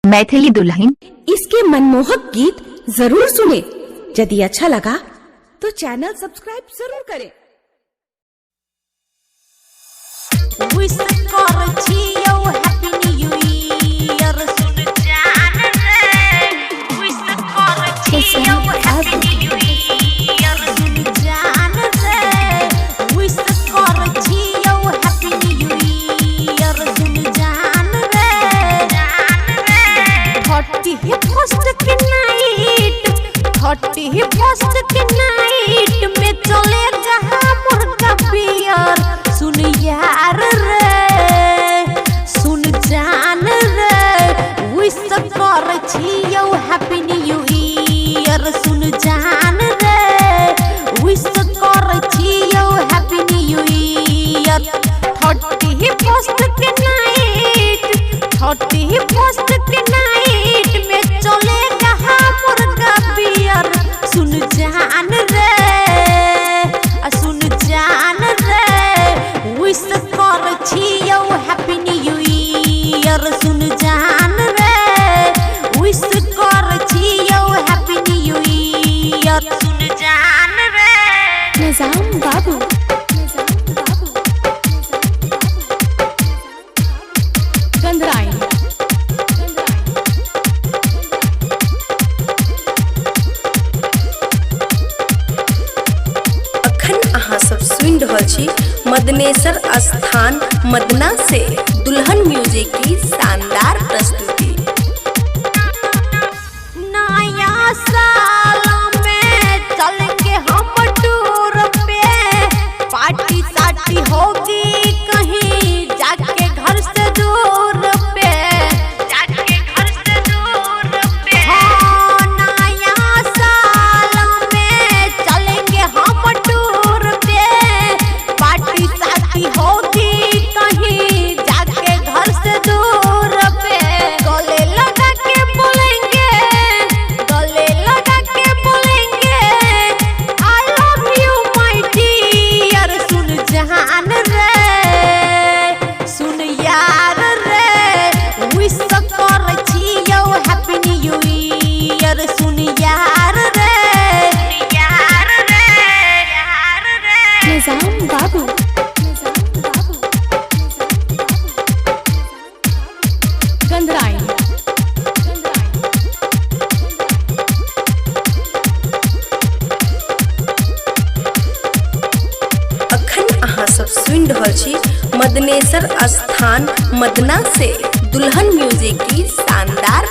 मैथिली दुल्हन। इसके मनमोहक गीत जरूर सुने। यदि अच्छा लगा तो चैनल सब्सक्राइब जरूर करें। फर्स्ट के नाइट में चले जहाँ मुर्गा पियर। सुन यार रे, सुन जान रे, विश कर छियौ हैप्पी न्यू ईयर। सुन जान रे, विश कर छियौ हैप्पी न्यू ईयर। 31st के नाइट, 31st के नाइट में चले जहाँ मुर्गा पियर। सुन जान रे, सुन जान रे, विश कर छियौ हैप्पी न्यू ईयर। सुन जान रे, विश कर छियौ हैप्पी न्यू ईयर। सुन जान रे। निजाम बाबू, गंधराई। सुन रहल छी मदनेश्वर स्थान मदना से दुल्हन म्यूजिक की शानदार प्रस्तुति। नया साल में चल के हम टूर पे, पार्टी साटी होगी कहीं जाके घर से दूर पे, जाके घर से दूर पे। हाँ, नया साल में चलेंगे हम टूर पे, पार्टी साटी होगी कहीं जाके घर से दूर पे। गले लगा के बोलेंगे, गले लगा के बोलेंगे I love you my dear. सुन जान रे, सुन यार रे, विश कर छियौ हैप्पी न्यू ईयर। सुन यार रे, यार रे, यार रे। निजाम बाबू, गंधराई। अखन अहाँ सब सुन रहल छी मदनेश्वर स्थान मदना से दुल्हन म्यूजिक की शानदार